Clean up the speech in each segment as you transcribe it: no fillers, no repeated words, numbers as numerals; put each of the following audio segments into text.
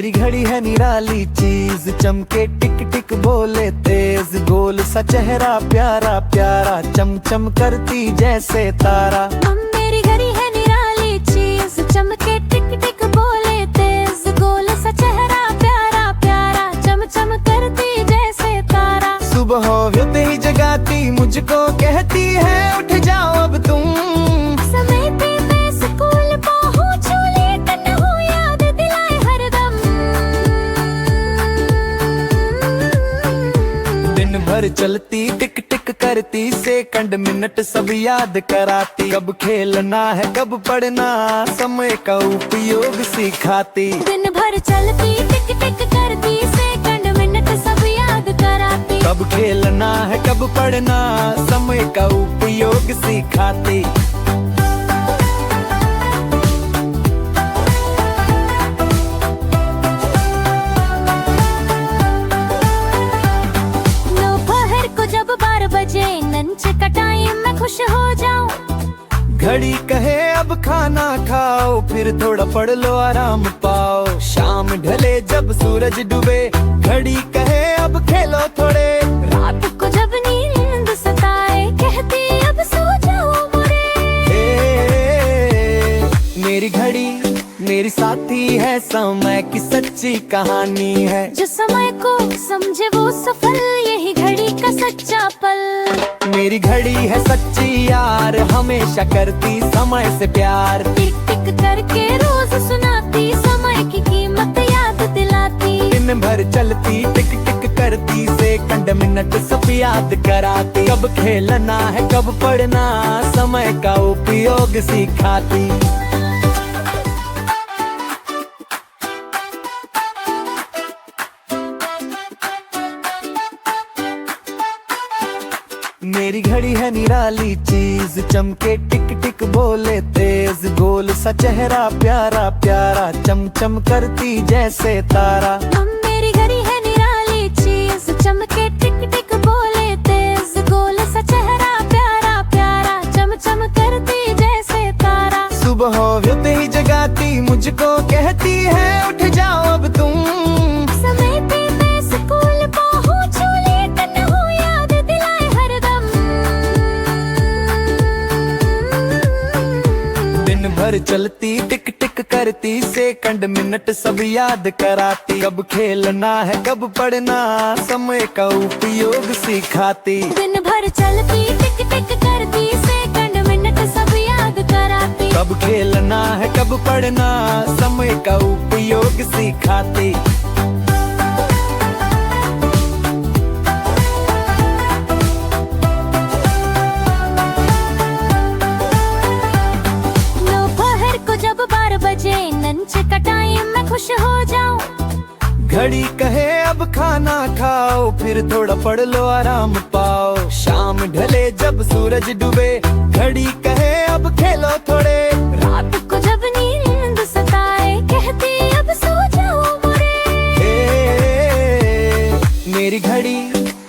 मेरी घड़ी है निराली चीज, चमके टिक टिक बोले तेज, गोल सा चेहरा प्यारा प्यारा, चमचम करती जैसे तारा। मेरी घड़ी है निराली चीज, चमके टिक टिक बोले तेज, गोल सा चेहरा प्यारा प्यारा, चमचम करती जैसे तारा। सुबह होते ही जगाती मुझको, कहती है उठ जाओ अब तुम। समय पे मैं स्कूल पहुंचूं, लेट न हो याद दिलाए हरदम। दिन भर चलती टिक टिक करती, सेकंड मिनट सब याद कराती। कब खेलना है कब पढ़ना, समय का उपयोग सिखाती। दिन भर चलती टिक टिक करती, सेकंड मिनट सब याद कराती। कब खेलना है कब पढ़ना, समय का उपयोग सिखाती। दोपहर को जब 12 बजे लंच का टाइम मैं खुश हो जाऊं। घड़ी कहे अब खाना खाओ, फिर थोड़ा पढ़ लो आराम पाओ। शाम ढले जब सूरज डूबे, घड़ी कहे अब खेलो थोड़े। रात को जब नींद सताए, कहती अब सो जाओ मोरे। मेरी घड़ी मेरी साथी है, समय की सच्ची कहानी है। जो समय को समझे वो सफल, यही घड़ी का सच्चा पल। मेरी घड़ी है सच्ची यार, हमेशा करती समय से प्यार। टिक टिक करके रोज सुनाती, समय की कीमत याद दिलाती। दिन भर चलती टिक टिक करती, सेकंड मिनट सब याद कराती। कब खेलना है कब पढ़ना, समय का उपयोग सिखाती। मेरी घड़ी है निराली चीज, चमके टिक टिक बोले तेज, गोल सा चेहरा प्यारा प्यारा, चमचम करती जैसे तारा। मेरी घड़ी है निराली चीज, चमके टिक टिक बोले तेज, गोल सा चेहरा प्यारा प्यारा, चमचम करती जैसे तारा। सुबह होते ही जगाती मुझको, कहती है उठ जाओ अब तुम। समय पे मैं स्कूल पहुंचूं, लेट न हो याद दिलाए हरदम। दिन भर चलती टिक टिक करती, सेकंड मिनट सब याद कराती। कब खेलना है कब पढ़ना, समय का उपयोग सिखाती। दिन भर चलती टिक टिक करती, सेकंड मिनट सब याद कराती। कब खेलना है कब पढ़ना, समय का उपयोग सिखाती। दोपहर को जब 12 बजे लंच का टाइम मैं खुश हो जाऊं। घड़ी कहे अब खाना खाओ, फिर थोड़ा पढ़ लो आराम पाओ। शाम ढले जब सूरज डूबे, घड़ी कहे अब खेलो थोड़े। रात को जब नींद सताए, कहती अब सो जाओ मोरे। मेरी घड़ी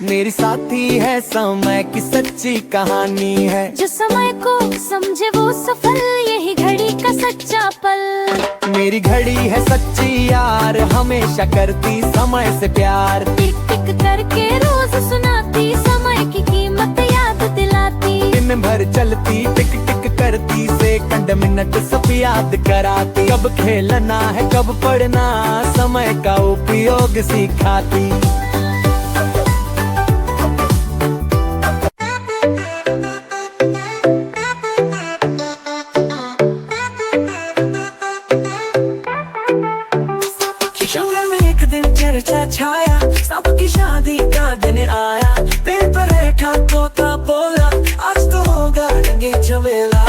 मेरी साथी है, समय की सच्ची कहानी है। जो समय को समझे वो सफल, यही घड़ी का सच्चा पल। मेरी घड़ी है सच्ची यार, हमेशा करती समय से प्यार। टिक टिक करके रोज सुनाती, समय की कीमत याद दिलाती। दिन भर चलती टिक टिक करती, सेकंड मिनट सब याद कराती। कब खेलना है कब पढ़ना, समय का उपयोग सिखाती। छाया सबकी शादी का दिन आया, पेड़ पर बैठा तोता बोला, आज तो होगा रंगे झमेला।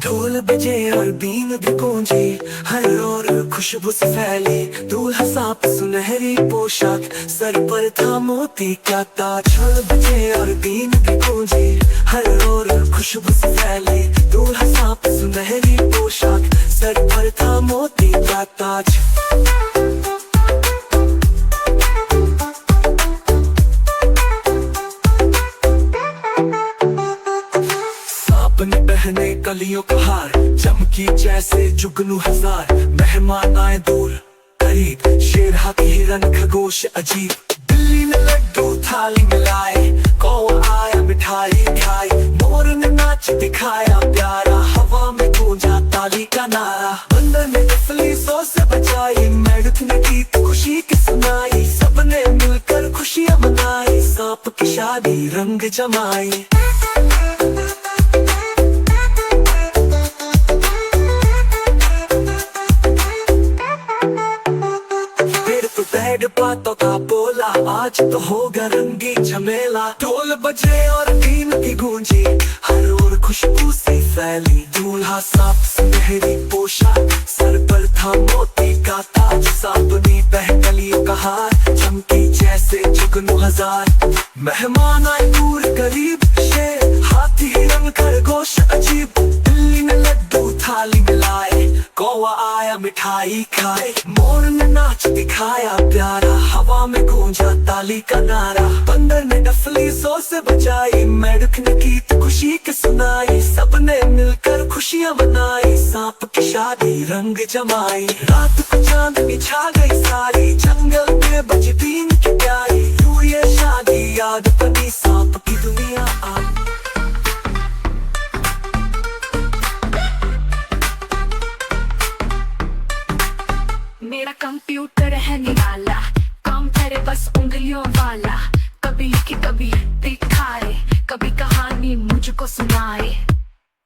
ढोल बजे और बीन भी गूंजी, हर ओर खुशबू से फैली। दूल्हा साफ सुनहरी पोशाक, सर पर था मोती का ताज। ढोल बजे और बीन भी गूंजी, हर ओर खुशबू से फैली। दूल्हा साफ सुनहरी पोशाक, सर पर था मोती का ताज। चमकी जैसे जुगनू हजार। मेहमान आए दूर करीब, शेर हाथी हिरन खरगोश अजीब। दिल्ली में लड्डू थाली मिलाए, कौवा आया मिठाई खाई। मोर ने नाच दिखाया प्यारा, हवा में गूंजा ताली का नारा। बंदर ने नफली सौ से बचाई, मेढक ने गीत खुशी की सुनाई। सबने मिलकर खुशियां मनाई, सांप की शादी रंग जमाई। बैठ बातों का बोला, आज तो होगा रंगी झमेला। ढोल बजे और बीन की गूंजी, हर ओर खुशबू सी फैली। दूल्हा साफ सुनहरी पोशाक, सर पर था मोती का ताज। सांपनी पहकलियों का हार, चमकी जैसे जुगनू हजार। मेहमान आए दूर करीब, शेर हाथी हिरन खरगोश अजीब। दिल्ली में लड्डू थाली मिलाए, कौवा आया मिठाई खाए। मोर ने नाच दिखाया प्यारा, हवा में गूंजा ताली का नारा। बंदर ने नफली सौ से बचाई, मेढक ने गीत खुशी के सुनाई। सबने मिलकर खुशियां मनाई, सांप की शादी रंग जमाई। रात को चांदनी छा गई सारी, जंगल में बजी बीन की प्यारी। यूं ये शादी याद बनी, सांप की दुनिया आई। मेरा कंप्यूटर है निराला, काम करे बस उंगलियों वाला। कभी की कभी दिखाए, कभी कहानी मुझको सुनाए।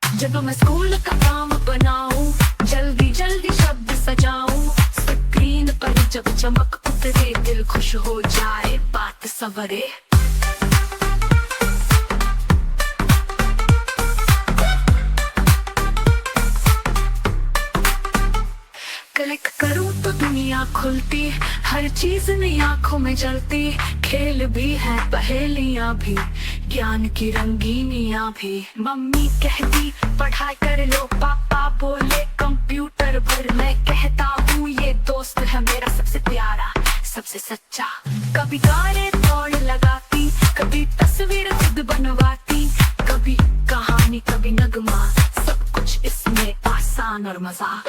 जब मैं स्कूल का काम बनाऊं, जल्दी जल्दी शब्द सजाऊं। स्क्रीन पर जब चमक उतरे, दिल खुश हो जाए, बात सवरे। क्लिक करूं तो दुनिया खुलती, हर चीज नई आंखों में जलती। खेल भी है पहेलियां भी, ज्ञान की रंगीनियां भी। मम्मी कहती पढ़ाई कर लो, पापा बोले कंप्यूटर भर। मैं कहता हूँ ये दोस्त है मेरा सबसे प्यारा, सबसे सच्चा। कभी गाने दौड़ लगाती, कभी तस्वीर खुद बनवाती। कभी कहानी कभी नगमा, सब कुछ इसमें आसान और मजा।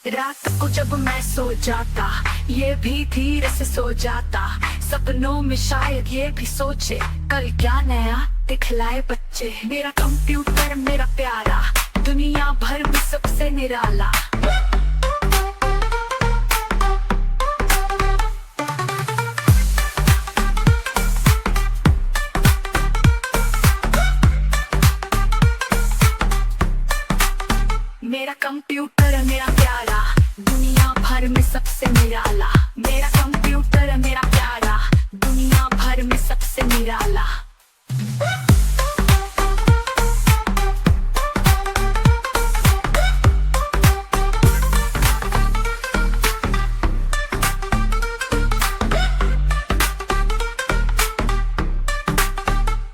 रात को जब मैं सो जाता, ये भी धीरे से सो जाता। सपनों में शायद ये भी सोचे, कल क्या नया दिखलाए बच्चे। मेरा कंप्यूटर मेरा प्यारा, दुनिया भर में सबसे निराला। मेरा कंप्यूटर मेरा प्यारा, दुनिया भर में सबसे निराला। मेरा कंप्यूटर मेरा प्यारा, दुनिया भर में सबसे निराला।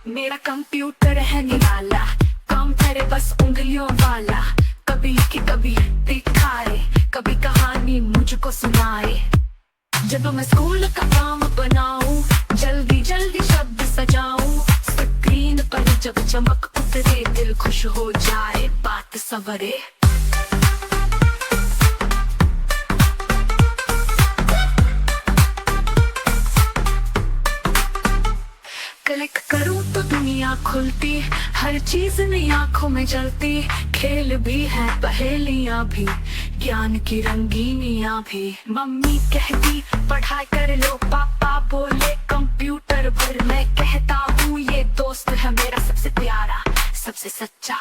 मेरा कंप्यूटर है निराला, काम करे बस उंगलियों वाला। कभी की कभी दिखाए, कभी कहानी मुझको सुनाए। जब मैं स्कूल का काम बनाऊं, जल्दी जल्दी शब्द सजाऊं। स्क्रीन पर जब चमक उतरे, दिल खुश हो जाए, बात सवरे। क्लिक करूं तो दुनिया खुलती, हर चीज नई आंखों में जलती। खेल भी है पहेलियां भी, ज्ञान की रंगीनियां भी। मम्मी कहती पढ़ाई कर लो, पापा बोले कंप्यूटर भर। मैं कहता हूँ ये दोस्त है मेरा सबसे प्यारा, सबसे सच्चा।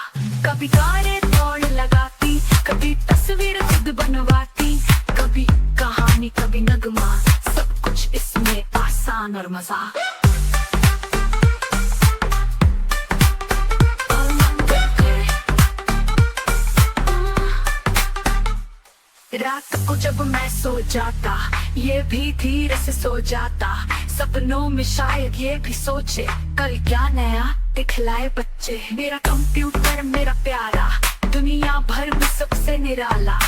कभी गाने दौड़ लगाती, कभी तस्वीर खुद बनवाती। कभी कहानी कभी नगमा, सब कुछ इसमें आसान और मजा। रात को जब मैं सो जाता, ये भी धीरे से सो जाता। सपनों में शायद ये भी सोचे, कल क्या नया दिखलाए बच्चे। मेरा कंप्यूटर मेरा प्यारा, दुनिया भर में सबसे निराला।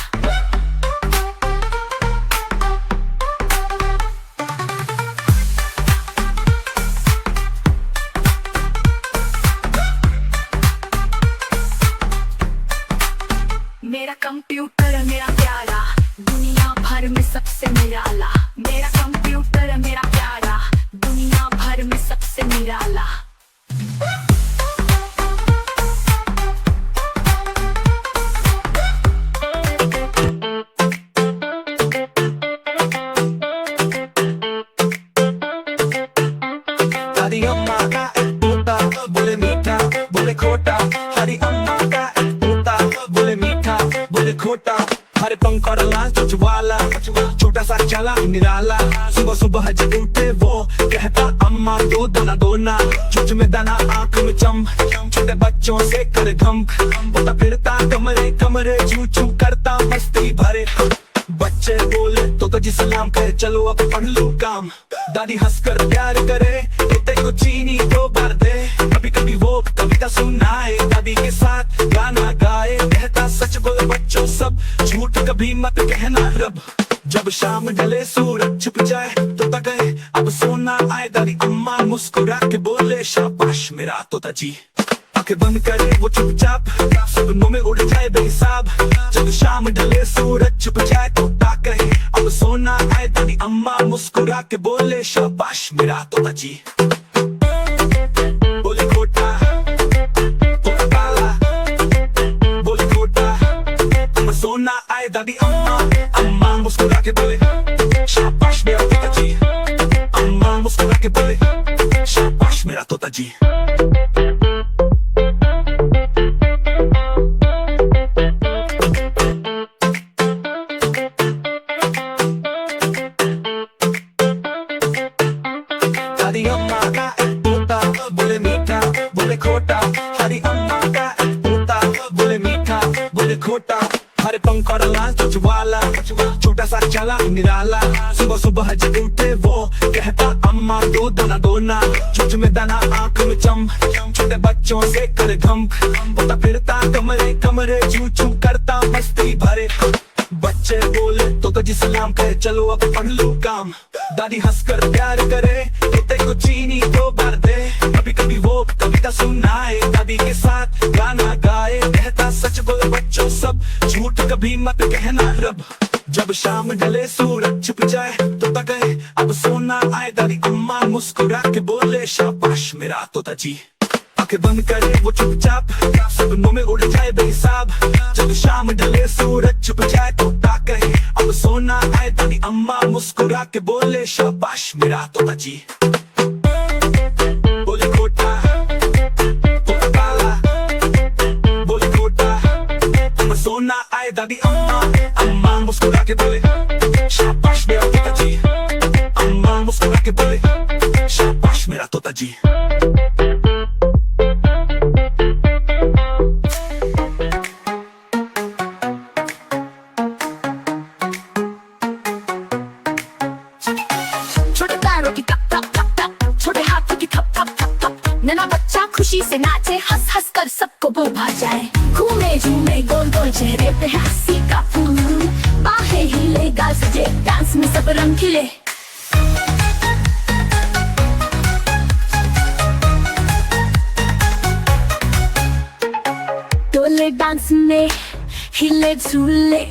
चला निराला। सुबह सुबह जब उठे वो कहता अम्मा दो दाना दो ना, चुच में दाना आंख में चम, छोटे बच्चों से कर घम, बोलता फिरता कमरे कमरे चू चू करता मस्ती भरे। बच्चे बोले तो जी सलाम कहे चलो अब पढ़ लो काम। दादी हंसकर प्यार करे बेटे को चीनी 2 बार दे, कभी कभी वो कविता सुनाए दादी के साथ गाना गाए। कहता सच बोले बच्चों सब, झूठ कभी मत कहना रब। जब शाम ढले सूरज छुप जाए तोता कहे अब सोना आए। दादी अम्मा मुस्कुरा के बोले शाबाश मेरा तोता जी। आंखें बंद करे वो चुपचाप, सपनों में उड़ जाए बेहिसाब। जब शाम ढले सूरज छुप जाए तोता कहे अब सोना आए। दादी अम्मा मुस्कुरा के बोले शाबाश मेरा तोता जी। बोले खोटा तोता काला, बोले खोटा अब सोना आए। दादी अम्मा मुस्कुरा के बोले शाबाश मेरा तोता जी। अम्मा मुस्कुरा के बोले शाबाश मेरा तोता जी। दादी अम्मा का एक तोता बोले मीठा बोले खोटा। हरी अम्मा का एक तोता बोले मीठा बोले खोटा। हरे पंख और लाल चोंच वाला छोटा सा चला निराला। सुबह सुबह जब उठे वो कहता अम्मा दो दाना दो ना, चोंच में दाना आंख में चम, छोटे बच्चों से कर घम, बोलता फिरता कमरे कमरे चू चू करता मस्ती भरे। बच्चे बोले तो जी सलाम कहे चलो अब पढ़ लो काम। दादी हंसकर प्यार करे बेटे को चीनी 2 बार दे, कभी कभी वो कविता सुनाए दादी के साथ गाना गाए। कहता सच बोले बच्चों सब, झूठ कभी मत कहना रब। जब शाम ढले सूरज छुप जाए तोता कहे अब सोना आए। दादी अम्मा मुस्कुरा के बोले शाबाश मेरा तोता जी। आंखें बंद करे वो चुपचाप, सपनों में उड़ जाए बेहिसाब। जब शाम ढले सूरज छुप जाए तोता कहे अब सोना आए। दादी अम्मा मुस्कुरा के बोले शाबाश मेरा तोता जी। बोले खोटा तोता काला, बोले खोटा अब सोना आए। दादी अम्मा मुस्कुरा के बोले शाबाश मेरा तोता जी। अम्मा मुस्कुरा के बोले शाबाश मेरा तोता जी। छोटे पैरों की टप टप टप टप, छोटे हाथों की थप थप थप थप। नन्हा बच्चा खुशी से नाचे हंस हंस कर सबको भुला जाए। घूमे झूमे गोल गोल चेहरे पे हंसी का फूल, बाहें हिले गाल सजे डांस में सब रंग खिले। डोले डांस में हिले झूले,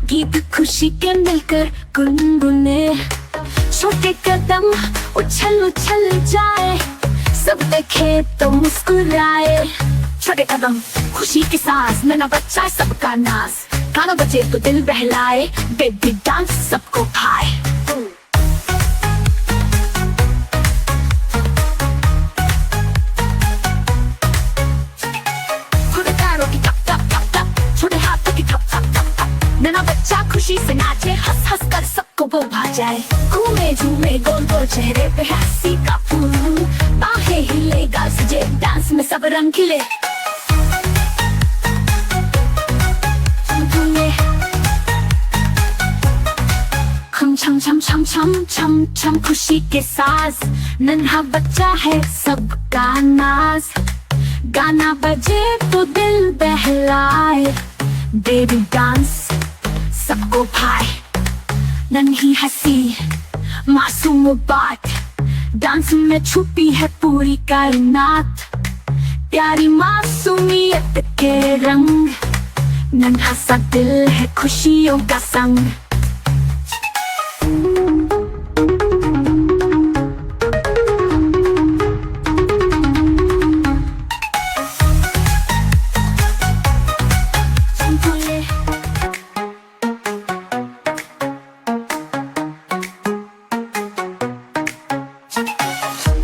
गीत खुशी के मिलकर गुनगुने। छोटे कदम उछल उछल जाए, सब देखे तो मुस्कुराए। छोटे कदम खुशी की सांस, नन्हा बच्चा सबका नाज। गाना बजे तो दिल बहलाए, बेबी डांस सबको भाए। छोटे पैरों की टप टप टप टप, छोटे हाथों की थप थप थप थप। नन्हा बच्चा खुशी से नाचे हंस हंस कर सबको भुला जाए। घूमे झूमे गोल गोल चेहरे पे हंसी का फूल, बाहें हिले गाल सजे डांस में सब रंग खिले। छम छम छम छम छम छम खुशी के साज, नन्हा बच्चा है सबका नाज। गाना बजे तो दिल बहलाए, बेबी डांस सबको भाए। नन्ही हंसी मासूम बात, डांस में छुपी है पूरी कायनात। प्यारी मासूमियत के रंग, नन्हा सा दिल है खुशियों का संग।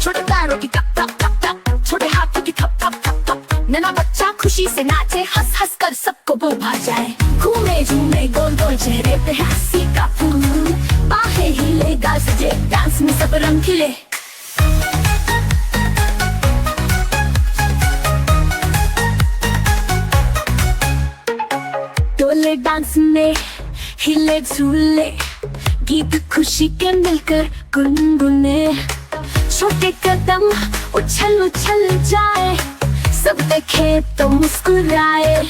छोटे पैरों की टप टप टप टप, छोटे हाथों की थप थप थप थप। नन्हा बच्चा खुशी से नाचे हंस हंस कर सबको भुला जाए। घूमे झूमे गोल गोल चेहरे पे हंसी का फूल, गाल सजे डांस में सब रंग खिले। डोले डांस में हिले झूले, गीत खुशी के मिलकर गुनगुने। छोटे कदम उछल उछल जाए, सब देखे तो मुस्कुराए।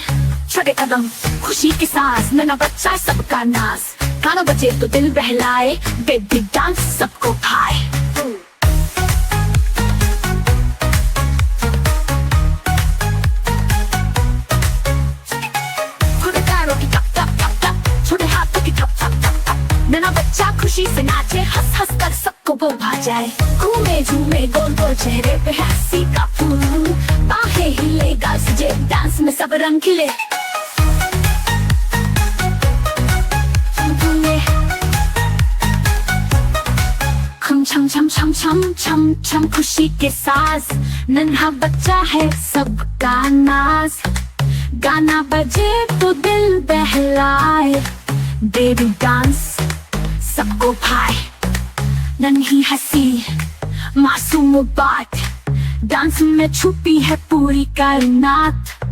छोटे कदम खुशी की सांस, नन्हा बच्चा सबका नाच। गाना बजे तो दिल बहलाए, बेबी डांस सबको भाए। छोटे पैरों की टप टप टप टप, छोटे हाथों की टप टप टप टप। नन्हा बच्चा खुशी से नाचे, हंस हंस कर सबको वो भा जाए। घूमे झूमे गोल गोल चेहरे पे हंसी का फूल, बाहें हिले गाल सजे डांस में सब रंग खिले। छम छम छम छम छम छम खुशी के साथ, नन्हा बच्चा है सबका नाज। गाना बजे तो दिल बहलाए, बेबी डांस सबको भाए। नन्ही हंसी मासूम बात, डांस में छुपी है पूरी कायनात।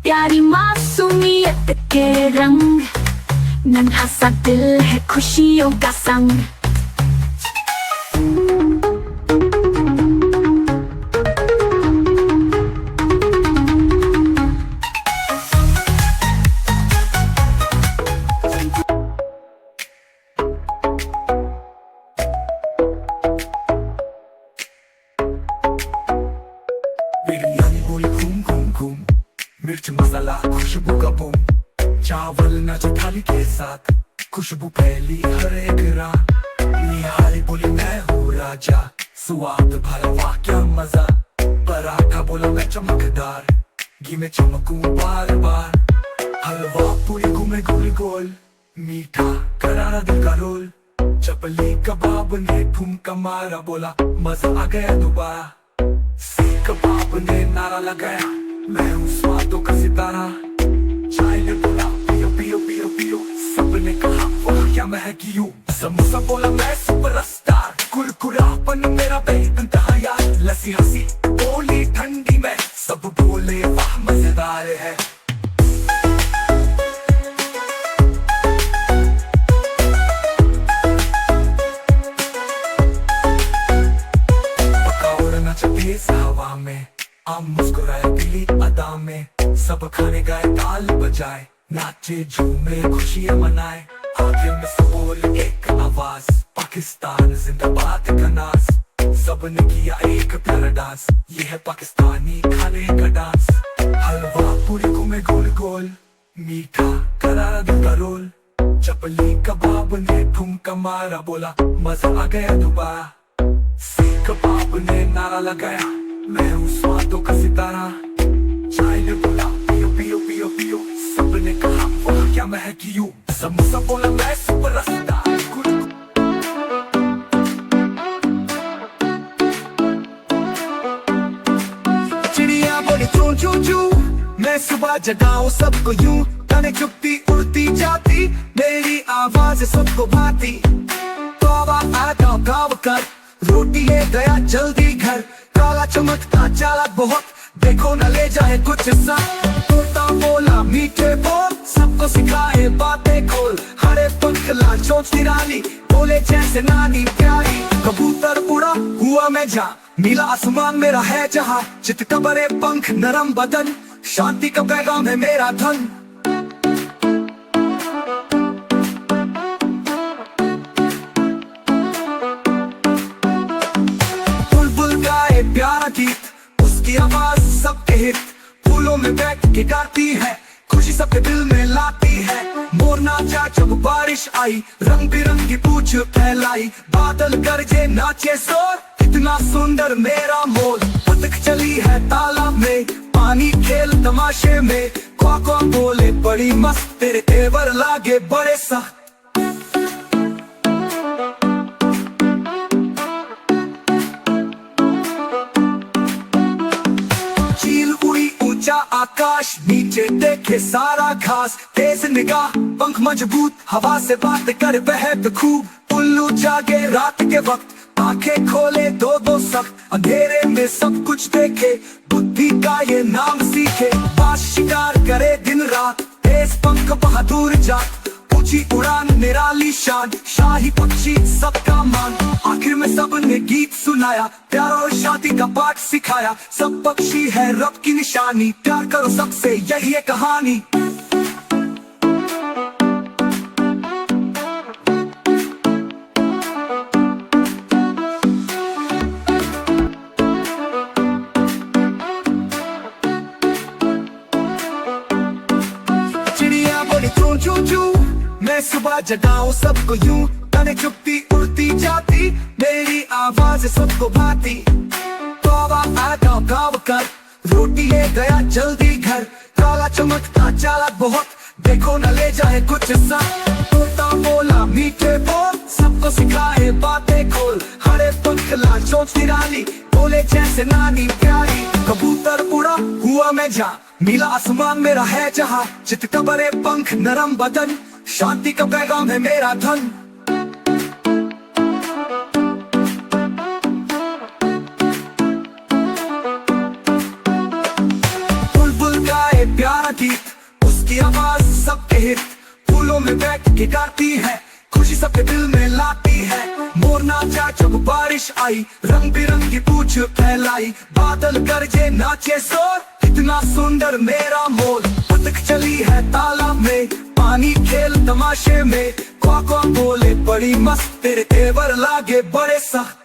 प्यारी मासूमियत के रंग, नन्हा सा दिल है खुशियों का संग। मेरी नानी बोली घूम घूम घूम, मिर्च मसाला खुशबू का बूम। चावल नाचे थाली के साथ, खुशबू फैली हर एक रात। निहारी बोली मैं हूँ राजा, स्वाद भरा वाह क्या मजा। पराठा बोला मैं चमकदार, घी में चमकूं बार बार। हलवा पूरी घूमे गोल गोल, मीठा करारा दिल का रोल। चपली कबाब ने ठुमका मारा, बोला मजा आ गया दोबारा। सीख कबाब ने नारा लगाया, मैं हूँ स्वादों का सितारा। चाय ने बोला पियो पियो पियो पियो, सबने कहा वाह क्या महकी हूँ। समोसा बोला मैं सुपरस्टार, कुरकुरापन मेरा बेइंतहा यार। लस्सी हंसी बोली ठंडी में, सब बोले वाह मजेदार है। हवा में आम मुस्कुराए पीली अदा में, सब खाने गए ताल बजाए, नाचे झूमे खुशियां मनाए। आगे में सब बोले एक आवाज, पाकिस्तान जिंदाबाद का नाच। सबने किया एक प्यारा डांस, ये है पाकिस्तानी खाने का डांस। हलवा पूरी घूमे गोल गोल, मीठा करारा दिल का रोल। चपली कबाब ने ठुमका मारा, बोला मजा आ गया दोबारा। सीख कबाब ने नारा लगाया, मैं हूँ स्वादों का सितारा। चाय ने बोला पियो पियो पियो पियो, सबने कहा वाह क्या महकी हूँ। समोसा बोला मैं सुपरस्टार। चिड़िया बोली चू चू चू, मैं सुबह जगाऊं सबको यूं। गाने चुपती उड़ती जाती, मेरी आवाज सबको भाती। तौबा आता गाँव कर, रोटी ले गया जल्दी घर। काला चमकता चालाक बहुत, देखो न ले जाए कुछ सा। तोता बोला मीठे बोल, सबको सिखाए बातें खोल। हरे पंख लाल चोंच निराली, बोले जैसे नानी प्यारी। कबूतर उड़ा हुआ मैं जा, नीला आसमान मेरा है जहाँ। चित का बड़े पंख नरम बदन, शांति का पैगाम है मेरा धन। प्यारा गीत, उसकी आवाज सबके हित। फूलों में बैठ के गाती है, खुशी सबके दिल में लाती है। मोर नाचा जब बारिश आई, रंग बिरंगी पूछ फैलाई। बादल गरजे नाचे शोर, कितना सुंदर मेरा मोर। बतख चली है तालाब में, पानी खेल तमाशे में। क्वा बोले बड़ी मस्त, तेरे तेवर लागे बड़े सख्त। आकाश नीचे देखे सारा घास। तेज निगाह पंख मजबूत, हवा से बात कर बहक खूब। उल्लू जागे रात के वक्त, आंखें खोले दो दो सख्त, अंधेरे में सब कुछ देखे, बुद्धि का ये नाम सीखे। बाज शिकार करे दिन रात, तेज पंख बहादुर जात, ऊंची उड़ान निराली शान, शाही पक्षी सबका मान। आखिर में सबने गीत सुनाया, प्यार और शांति का पाठ सिखाया। सब पक्षी है रब की निशानी, प्यार करो सबसे यही है कहानी। चिड़िया बोली चू चू चू, मैं सुबह जगाऊं सबको यूं, तने चुपती उड़ती जाती, मेरी आवाज सबको भाती। तौबा आगा गाँव कर, रोटी ले गया जल्दी घर, काला चमकता चालाक बहुत, देखो न ले जाए कुछ सा। तोता बोला मीठे बोल, सबको सिखाए बातें खोल, हरे पंख लाल चोंच निराली, बोले जैसे नानी प्यारी। कबूतर उड़ा हुआ मैं जा, नीला आसमान मेरा है जहाँ, चित का बड़े पंख नरम बदन, शांति का पैगाम है मेरा धन। बुलबुल गाए प्यारा गीत, उसकी आवाज सबके हित, फूलों में बैठ के गाती है, खुशी सबके दिल में लाती है। मोर नाचा जब बारिश आई, रंग बिरंगी पूछ फैलाई, बादल गरजे नाचे शोर, इतना सुंदर मेरा मोर। बतख चली है तालाब में, पानी खेल तमाशे में, क्वा बोले बड़ी मस्त, तेरे तेवर लागे बड़े सख्त।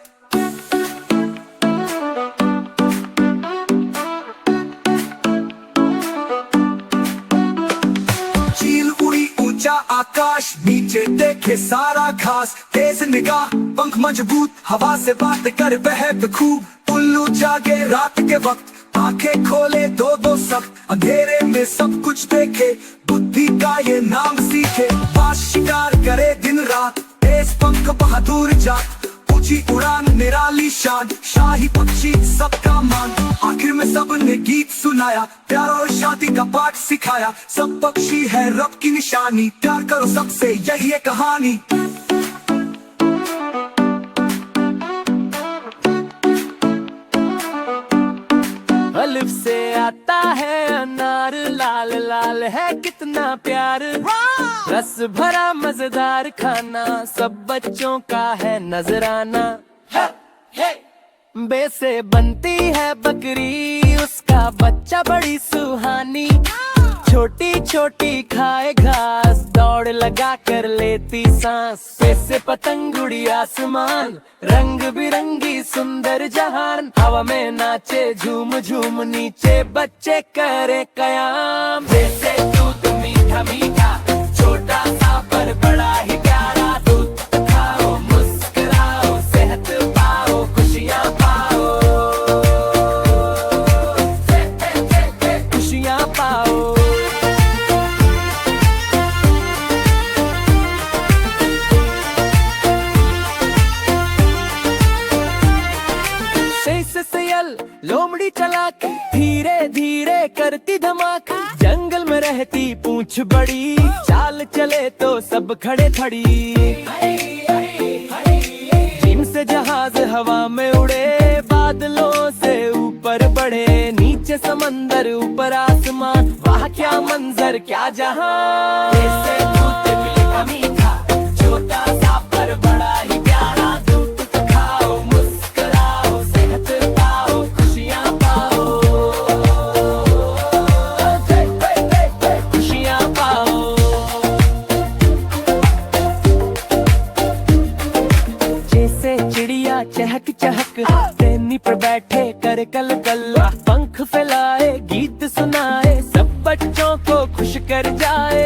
चील उड़ी ऊंचा आकाश, नीचे देखे सारा घास, तेज निगाह पंख मजबूत, हवा से बात कर बहक खूब। उल्लू जागे रात के वक्त, आंखें खोले दो दो सख्त, अंधेरे में सब कुछ देखे, बुद्धि का ये नाम सीखे। बाज शिकार करे दिन रात, तेज पंख बहादुर जात, ऊंची उड़ान निराली शान, शाही पक्षी सबका मान। आखिर में सबने गीत सुनाया, प्यार और शांति का पाठ सिखाया। सब पक्षी है रब की निशानी, प्यार करो सबसे यही है कहानी। अलिफ से आता है अनार, लाल लाल है कितना प्यार, रस भरा मजेदार खाना, सब बच्चों का है नजराना। बे से बनती है बकरी, उसका बच्चा बड़ी सुहानी, छोटी छोटी खाए घास, दौड़ लगा कर लेती सांस। पे से पतंग उड़ी आसमान, रंग बिरंगी सुंदर जहान, हवा में नाचे झूम झूम, नीचे बच्चे करे कयाम। जैसे दूध मीठा मीठा, छोटा सा पर बड़ा ही प्यारा, दूध खाओ मुस्कुराओ, सेहत पाओ खुशियाँ पाओ, खुशियाँ पाओ। लोमड़ी चला के धीरे धीरे करती धमाका, जंगल में रहती पूंछ बड़ी, चाल चले तो सब खड़े खड़ी। जिनसे जहाज हवा में उड़े, बादलों से ऊपर बढ़े, नीचे समंदर ऊपर आसमान, वाह क्या मंजर क्या जहां। ऐसे दूध मीठा मीठा, छोटा सा पर बड़ा ही प्यारा, दूध खाओ मुस्कुराओ, सेहत पाओ खुशियाँ पाओ, खुशियाँ पाओ। जैसे चिड़िया चहक चहक, तेनी पर बैठे कर कल कल, पंख फैलाए गीत सुनाए, सब बच्चों को खुश कर जाए।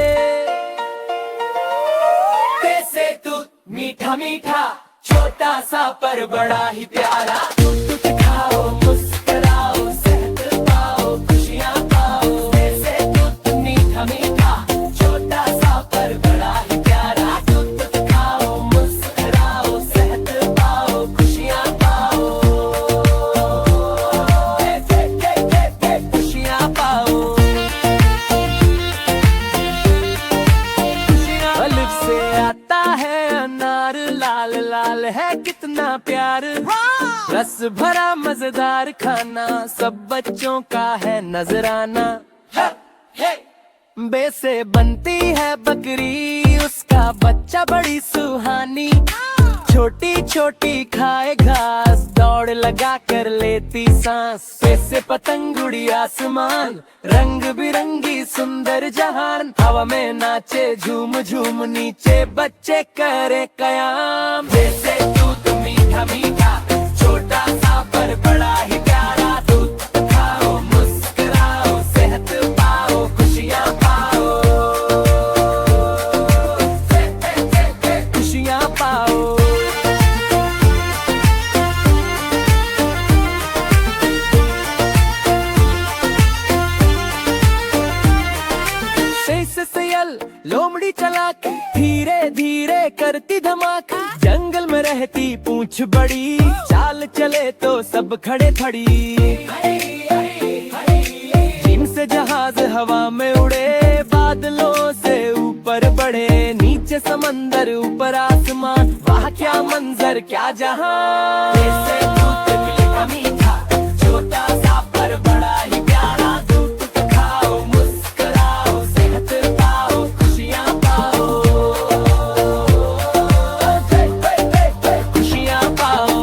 कैसे तू मीठा मीठा, छोटा सा पर बड़ा ही प्यारा, दूध खाओ मुस्कुराओ, सेहत पाओ खुशियाँ पाओ। कैसे तू मीठा मीठा, छोटा सा पर बड़ा ही प्यारा, दूध खाओ मुस्कुराओ, सेहत पाओ खुशियाँ पाओ, खुशियाँ पाओ। अलिफ से आता है अनार, लाल भरा मजेदार खाना, सब बच्चों का है नजराना। बे से बनती है बकरी, उसका बच्चा बड़ी सुहानी। छोटी छोटी खाए घास, दौड़ लगा कर लेती सांस। पे से पतंग उड़ी आसमान, रंग बिरंगी सुंदर जहान। हवा में नाचे झूम झूम, नीचे बच्चे करे कयाम। जैसे दूध मीठा मीठा, छोटा सा पर बड़ा ही प्यारा। दूध खाओ मुस्कुराओ, सेहत पाओ खुशियाँ पाओ, खुशियाँ पाओ। सयल लोमड़ी चला के धीरे धीरे करती धमाका। जंगल में रहती पूंछ बड़ी, चाल चले तो सब खड़े खड़ी। जिनसे जहाज हवा में उड़े, बादलों से ऊपर बढ़े। नीचे समंदर ऊपर आसमान, वाह क्या मंजर क्या जहां। जैसे दूध मीठा मीठा, छोटा सा पर बड़ा ही प्यारा। दूध खाओ मुस्कुराओ, सेहत पाओ खुशियाँ पाओ, खुशियाँ पाओ।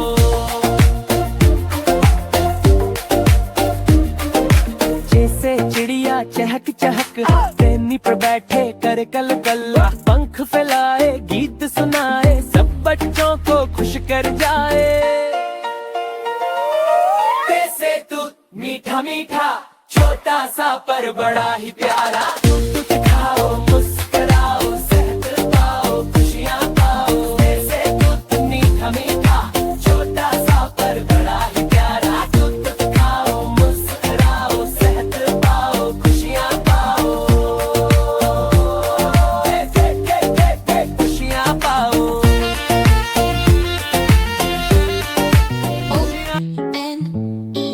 जैसे चिड़िया चहक चहक, तेनी पर बैठे कर कल कल। पंख फैलाए गीत सुनाए, सब बच्चों को खुश कर जाए। जैसे दूध मीठा मीठा, छोटा सा पर बड़ा ही प्यारा। दूध खाओ मुस्कुराओ, सेहत पाओ खुशियाँ पाओ। जैसे दूध मीठा मीठा, छोटा सा पर बड़ा ही प्यारा। दूध खाओ मुस्कुराओ, सेहत पाओ खुशियाँ पाओ, खुशियाँ पाओ। O-N-E.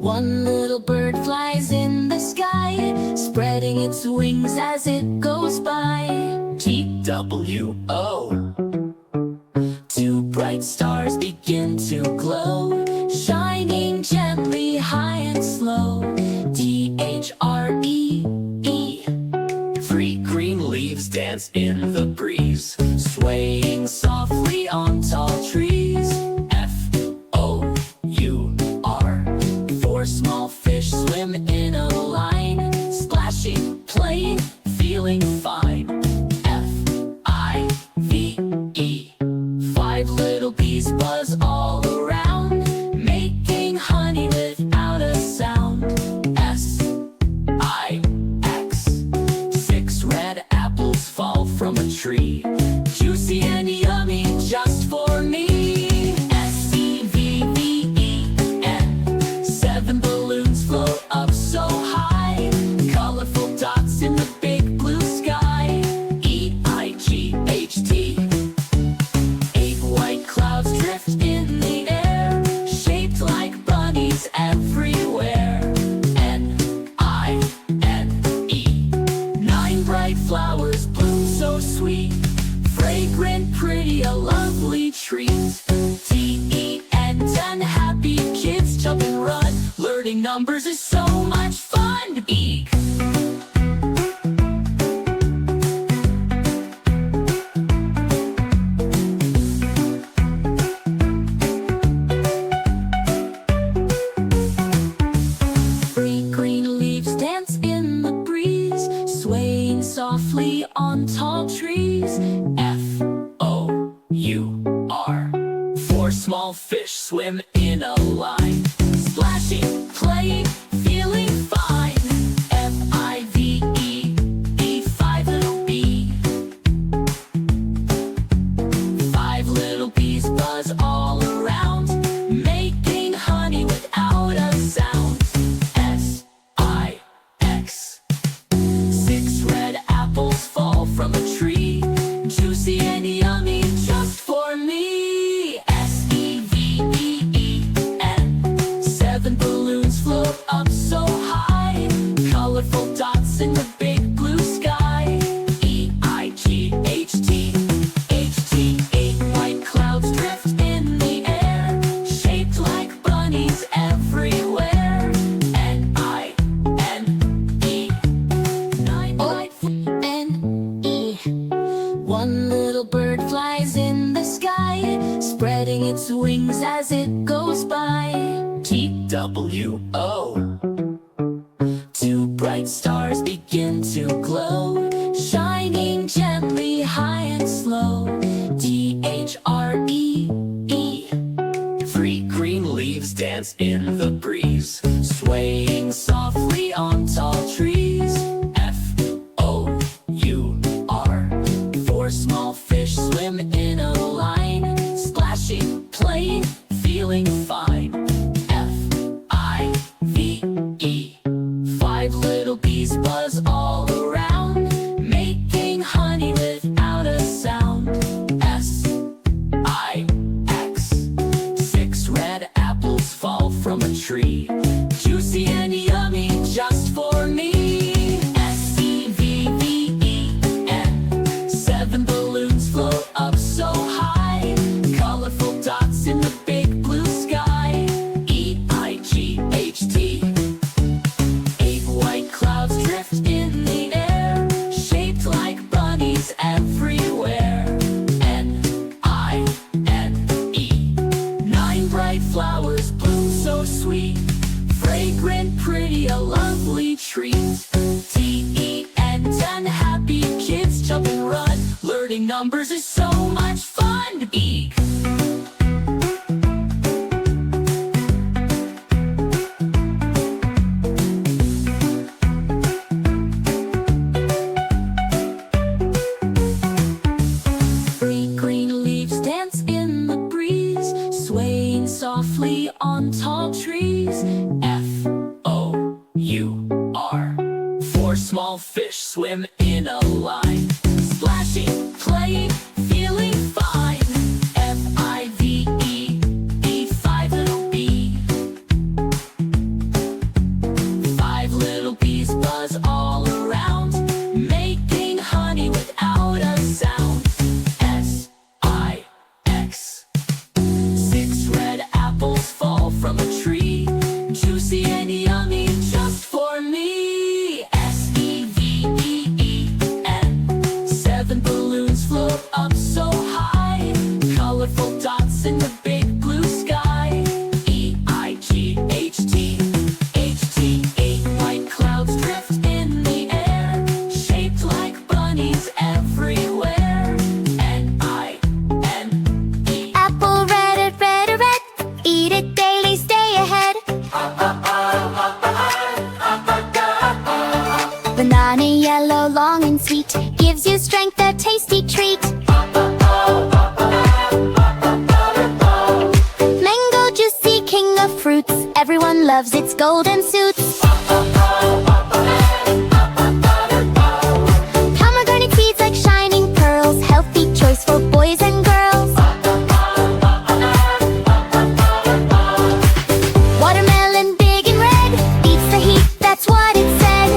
One little bird flies in the sky, spreading its wings as it goes by. T-W-O. Two bright stars begin to glow, shining gently high and slow. D-H-R-E-E. Three green leaves dance in the breeze, Swaying softly on tall trees. F-O-U-R. Four small fish swim in a line, splashing, playing, feeling fine. F-I-V-E. Five little bees buzz all around, making honey without a sound. S-I-X. Six red apples fall from a tree, juicy and yummy just for me. S-E-V-V-E-N. Seven balloons float up so high, colorful dots in the big blue sky. E-I-G-H-T. Eight white clouds drift in the air, shaped like bunnies everywhere. N-I-N-E. Nine bright flowers bloom so sweet, fragrant, pretty, a lovely treat. T-E-N, 10 happy kids jump and run, learning numbers is so much fun. Eek. Three green leaves dance in the breeze, swaying softly on tall trees. F-O-U-R. Four small fish swim in a line, splashing, playing, feeling fine. F-I-V-E-E. Five little bees. Five little bees buzz all around, making honey without a sound. S-I-X. Six red apples fall from a tree, juicy and yummy just for me. S-E-V-E-E-N. Seven balloons float up so high, it goes by. TWO. Two bright stars begin to glow, shining gently high and slow. THREE. Three green leaves dance in the breeze, swaying softly on tall trees. FOUR. Four small fish swim in a line, splashing, playing, feeling fine. FIVE. Five little bees buzz all around, making honey without a sound. SIX. Six red apples fall from a tree, juicy and yummy just for me. SEVVEN. Seven balloons float up so high, colorful dots in the big blue sky. EIGHT. Eight white clouds drift in the air, shaped like bunnies everywhere. NINE. Nine bright flowers bloom so sweet, fragrant, pretty, a lovely treat. TEN. 10 happy kids jump and run, learning numbers is so much fun. EEG. Three green leaves dance in the breeze, swaying softly on tall trees. FOUR. Four small fish swim in a line, splashing, playing, feeling fine. FIVE. Five little bee. Five little bees buzz all around, making honey without a sound. SIX. Six red apples fall from a tree, juicy and yummy just for me. SEVEN. Seven balloons float up so high, colorful dots in the big blue sky. EIGHT. Eight white clouds drift in the air, shaped like bunnies everywhere. NINE. Apple red, red, red. Eat it daily, stay ahead. Banana yellow, long and sweet, gives you strength, a tasty treat. Mango juicy, king of fruits, everyone loves its golden suits. Pomegranate seeds like shining pearls, healthy choice for boys and girls. Watermelon big and red, beats the heat, that's what it said.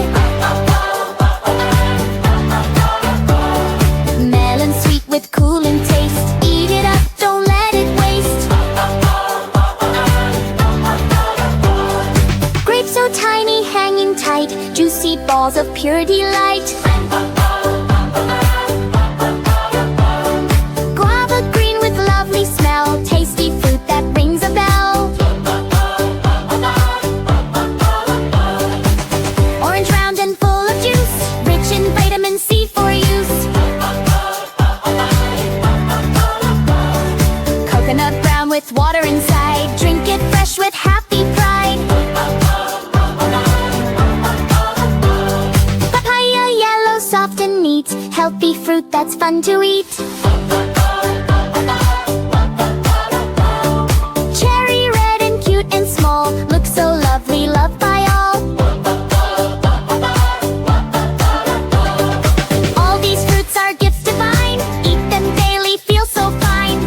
Melon sweet with cooling taste, eat it up, don't let it waste. Grapes so tiny, hanging tight, juicy balls of pure delight. Guava green with lovely smell, tasty fruit that rings a bell. Orange round and full of juice, rich in vitamin C for use. Coconut brown with water inside, drink it fresh with happy pride. Papaya yellow, soft and neat, healthy fruit that's fun to eat. Cherry red and cute and small, looks so lovely, loved by all. All these fruits are gifts divine, eat them daily, feel so fine.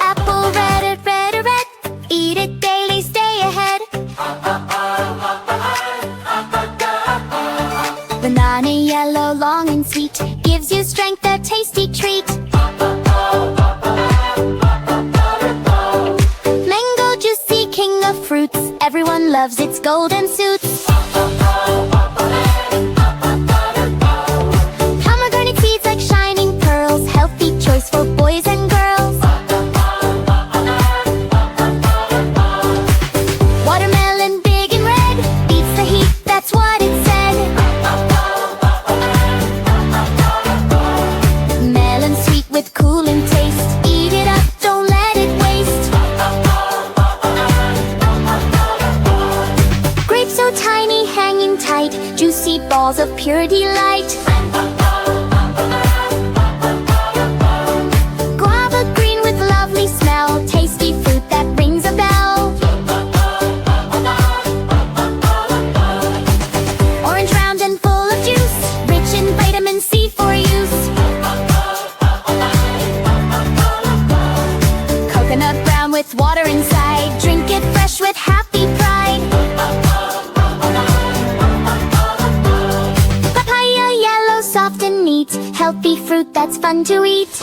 Apple red, red, red, eat it daily, stay ahead. Banana yellow, long and sweet, gives you strength, a tasty treat. Mango juicy, king of fruits, everyone loves its golden suits. sweet. Guava green with lovely smell, tasty fruit that rings a bell. Orange round and full of juice, rich in vitamin C for use. Coconut brown with water inside, drink it fresh with happy pride. Papaya yellow, soft and neat, healthy fruit that's fun to eat.